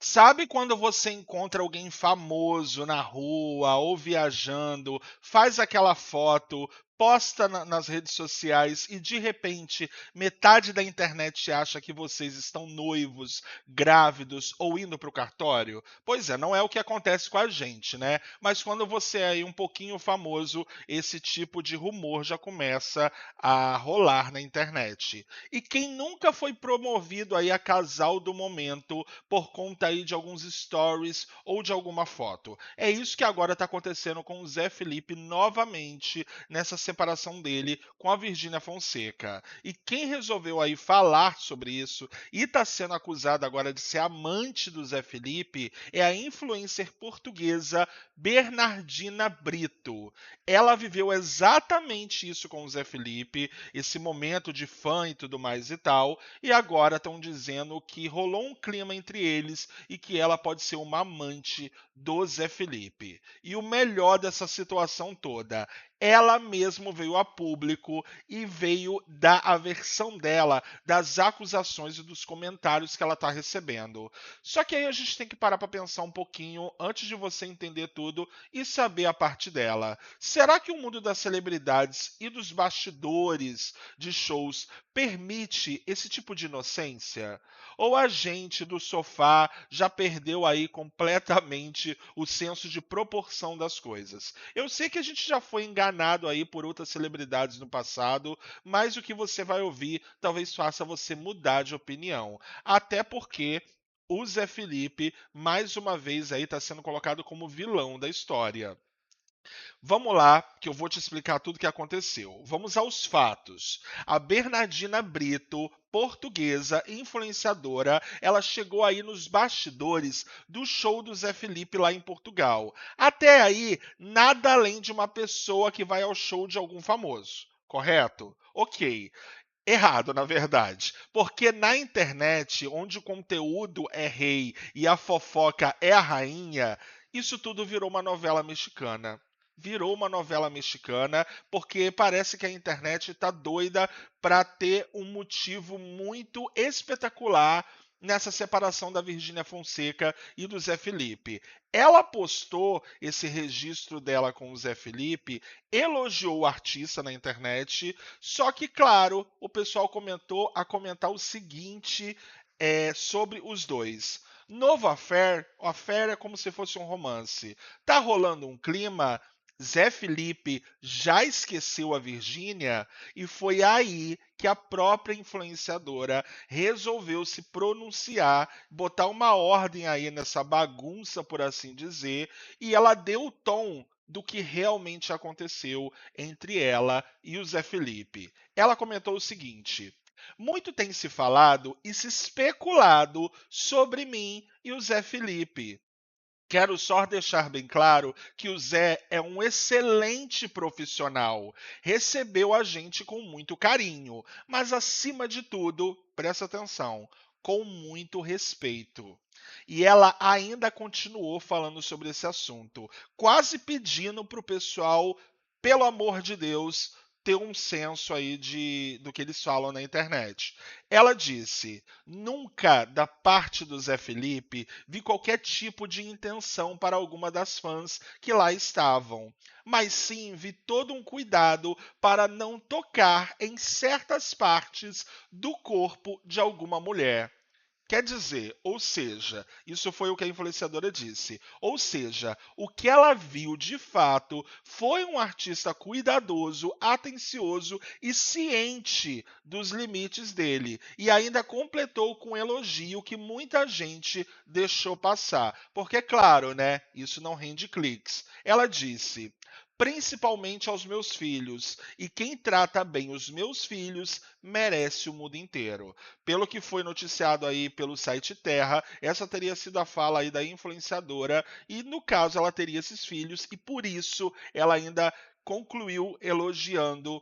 Sabe quando você encontra alguém famoso na rua ou viajando, faz aquela foto, posta nas redes sociais e de repente metade da internet acha que vocês estão noivos, grávidos ou indo para o cartório? Pois é, não é o que acontece com a gente, né? Mas quando você é aí um pouquinho famoso, esse tipo de rumor já começa a rolar na internet. E quem nunca foi promovido aí a casal do momento por conta aí de alguns stories ou de alguma foto. É isso que agora está acontecendo com o Zé Felipe novamente nessa separação dele com a Virgínia Fonseca. E quem resolveu aí falar sobre isso e está sendo acusado agora de ser amante do Zé Felipe é a influencer portuguesa Bernardina Brito. Ela viveu exatamente isso com o Zé Felipe, esse momento de fã e tudo mais e tal, e agora estão dizendo que rolou um clima entre eles e que ela pode ser uma amante do Zé Felipe. E o melhor dessa situação toda, ela mesmo veio a público e veio dar a versão dela das acusações e dos comentários que ela está recebendo. Só que aí a gente tem que parar para pensar um pouquinho antes de você entender tudo e saber a parte dela. Será que o mundo das celebridades e dos bastidores de shows permite esse tipo de inocência? Ou a gente do sofá já perdeu aí completamente o senso de proporção das coisas? Eu sei que a gente já foi enganado aí por outras celebridades no passado, mas o que você vai ouvir talvez faça você mudar de opinião. Até porque o Zé Felipe, mais uma vez aí, está sendo colocado como vilão da história. Vamos lá, que eu vou te explicar tudo o que aconteceu. Vamos aos fatos. A Bernardina Brito, portuguesa, influenciadora, ela chegou aí nos bastidores do show do Zé Felipe lá em Portugal. Até aí, nada além de uma pessoa que vai ao show de algum famoso. Correto? Ok. Errado, na verdade. Porque na internet, onde o conteúdo é rei e a fofoca é a rainha, isso tudo virou uma novela mexicana. Virou uma novela mexicana porque parece que a internet está doida para ter um motivo muito espetacular nessa separação da Virgínia Fonseca e do Zé Felipe. Ela postou esse registro dela com o Zé Felipe, elogiou o artista na internet, só que, claro, o pessoal comentou a comentar o seguinte sobre os dois. Novo Affair, o Affair é como se fosse um romance. Tá rolando um clima, Zé Felipe já esqueceu a Virgínia e foi aí que a própria influenciadora resolveu se pronunciar, botar uma ordem aí nessa bagunça, por assim dizer, e ela deu o tom do que realmente aconteceu entre ela e o Zé Felipe. Ela comentou o seguinte: muito tem se falado e se especulado sobre mim e o Zé Felipe. Quero só deixar bem claro que o Zé é um excelente profissional. Recebeu a gente com muito carinho, mas acima de tudo, presta atenção, com muito respeito. E ela ainda continuou falando sobre esse assunto, quase pedindo para o pessoal, pelo amor de Deus, ter um senso aí do que eles falam na internet. Ela disse: nunca da parte do Zé Felipe vi qualquer tipo de intenção para alguma das fãs que lá estavam, mas sim vi todo um cuidado para não tocar em certas partes do corpo de alguma mulher. Quer dizer, ou seja, isso foi o que a influenciadora disse. Ou seja, o que ela viu de fato foi um artista cuidadoso, atencioso e ciente dos limites dele. E ainda completou com um elogio que muita gente deixou passar. Porque, claro, né? Isso não rende cliques. Ela disse: principalmente aos meus filhos, e quem trata bem os meus filhos merece o mundo inteiro. Pelo que foi noticiado aí pelo site Terra, essa teria sido a fala aí da influenciadora e no caso ela teria esses filhos e por isso ela ainda concluiu elogiando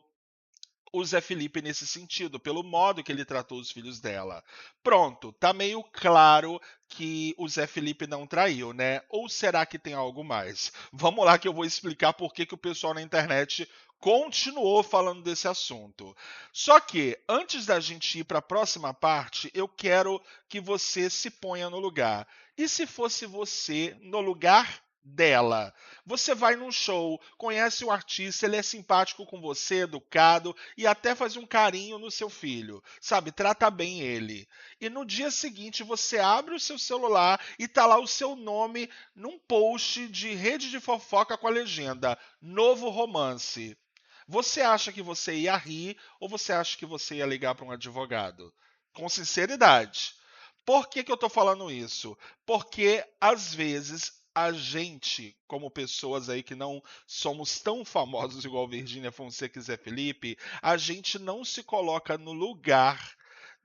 o Zé Felipe nesse sentido, pelo modo que ele tratou os filhos dela. Pronto, tá meio claro que o Zé Felipe não traiu, né? Ou será que tem algo mais? Vamos lá que eu vou explicar por que o pessoal na internet continuou falando desse assunto. Só que, antes da gente ir para a próxima parte, eu quero que você se ponha no lugar. E se fosse você no lugar dela? Você vai num show, conhece o artista, ele é simpático com você, educado e até faz um carinho no seu filho, sabe? Trata bem ele. E no dia seguinte você abre o seu celular e tá lá o seu nome num post de rede de fofoca com a legenda: Novo romance. Você acha que você ia rir ou você acha que você ia ligar para um advogado? Com sinceridade. Por que, que eu estou falando isso? Porque às vezes a gente, como pessoas aí que não somos tão famosos igual Virgínia Fonseca e Zé Felipe, a gente não se coloca no lugar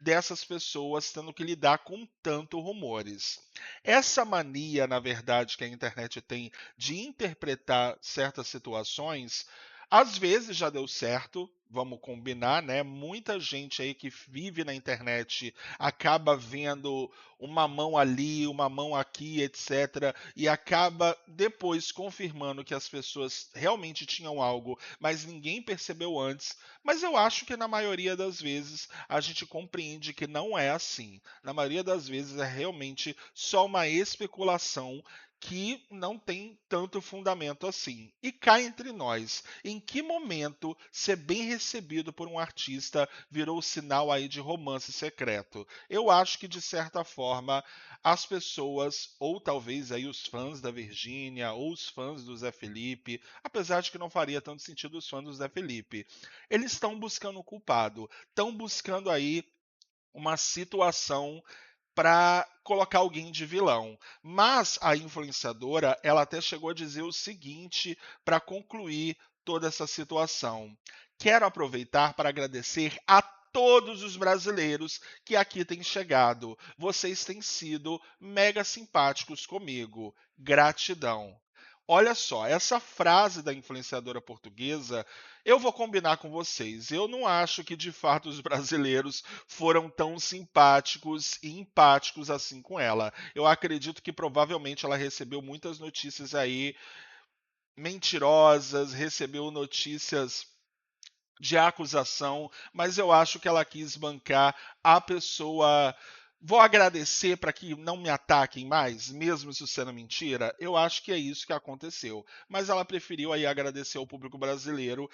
dessas pessoas tendo que lidar com tanto rumores. Essa mania, na verdade, que a internet tem de interpretar certas situações, às vezes já deu certo, vamos combinar, né? Muita gente aí que vive na internet acaba vendo uma mão ali, uma mão aqui, etc. E acaba depois confirmando que as pessoas realmente tinham algo, mas ninguém percebeu antes. Mas eu acho que na maioria das vezes a gente compreende que não é assim. Na maioria das vezes é realmente só uma especulação que não tem tanto fundamento assim. E cá entre nós, em que momento ser bem recebido por um artista virou sinal aí de romance secreto? Eu acho que de certa forma as pessoas, ou talvez aí os fãs da Virgínia, ou os fãs do Zé Felipe, apesar de que não faria tanto sentido os fãs do Zé Felipe, eles estão buscando o culpado, estão buscando aí uma situação para colocar alguém de vilão. Mas a influenciadora, ela até chegou a dizer o seguinte para concluir toda essa situação: quero aproveitar para agradecer a todos os brasileiros que aqui têm chegado. Vocês têm sido mega simpáticos comigo. Gratidão. Olha só, essa frase da influenciadora portuguesa, eu vou combinar com vocês. Eu não acho que de fato os brasileiros foram tão simpáticos e empáticos assim com ela. Eu acredito que provavelmente ela recebeu muitas notícias aí mentirosas, recebeu notícias de acusação, mas eu acho que ela quis bancar a pessoa. Vou agradecer para que não me ataquem mais, mesmo isso sendo mentira. Eu acho que é isso que aconteceu. Mas ela preferiu aí agradecer ao público brasileiro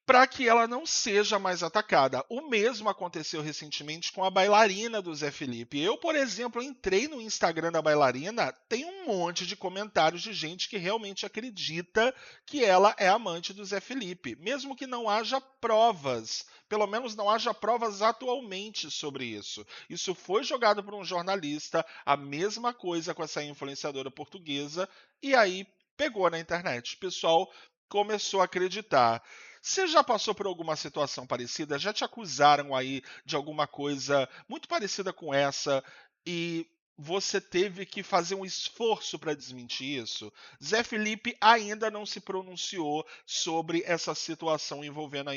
para que ela não seja mais atacada. O mesmo aconteceu recentemente com a bailarina do Zé Felipe. Eu, por exemplo, entrei no Instagram da bailarina, tem um monte de comentários de gente que realmente acredita que ela é amante do Zé Felipe, mesmo que não haja provas. Pelo menos não haja provas atualmente sobre isso. Isso foi jogado por um jornalista, a mesma coisa com essa influenciadora portuguesa, e aí pegou na internet. O pessoal começou a acreditar. Você já passou por alguma situação parecida? Já te acusaram aí de alguma coisa muito parecida com essa e você teve que fazer um esforço para desmentir isso? Zé Felipe ainda não se pronunciou sobre essa situação envolvendo a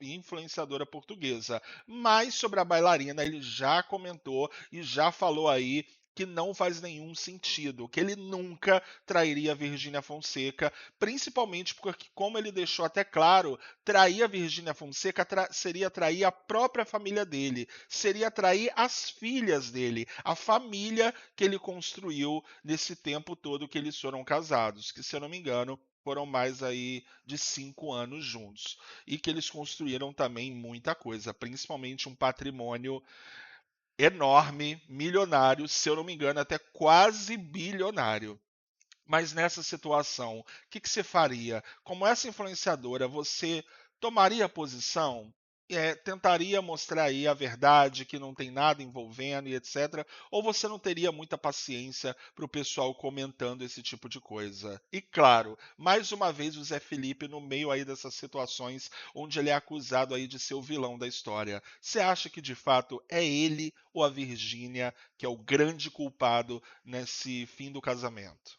influenciadora portuguesa, mas sobre a bailarina ele já comentou e já falou aí que não faz nenhum sentido, que ele nunca trairia a Virgínia Fonseca, principalmente porque, como ele deixou até claro, trair a Virgínia Fonseca seria trair a própria família dele, seria trair as filhas dele, a família que ele construiu nesse tempo todo que eles foram casados, que se eu não me engano foram mais aí de 5 anos juntos e que eles construíram também muita coisa, principalmente um patrimônio enorme, milionário, se eu não me engano até quase bilionário. Mas nessa situação, o que, que você faria? Como essa influenciadora, você tomaria posição? Tentaria mostrar aí a verdade, que não tem nada envolvendo e etc. Ou você não teria muita paciência para o pessoal comentando esse tipo de coisa? E claro, mais uma vez o Zé Felipe no meio aí dessas situações onde ele é acusado aí de ser o vilão da história. Você acha que de fato é ele ou a Virgínia que é o grande culpado nesse fim do casamento?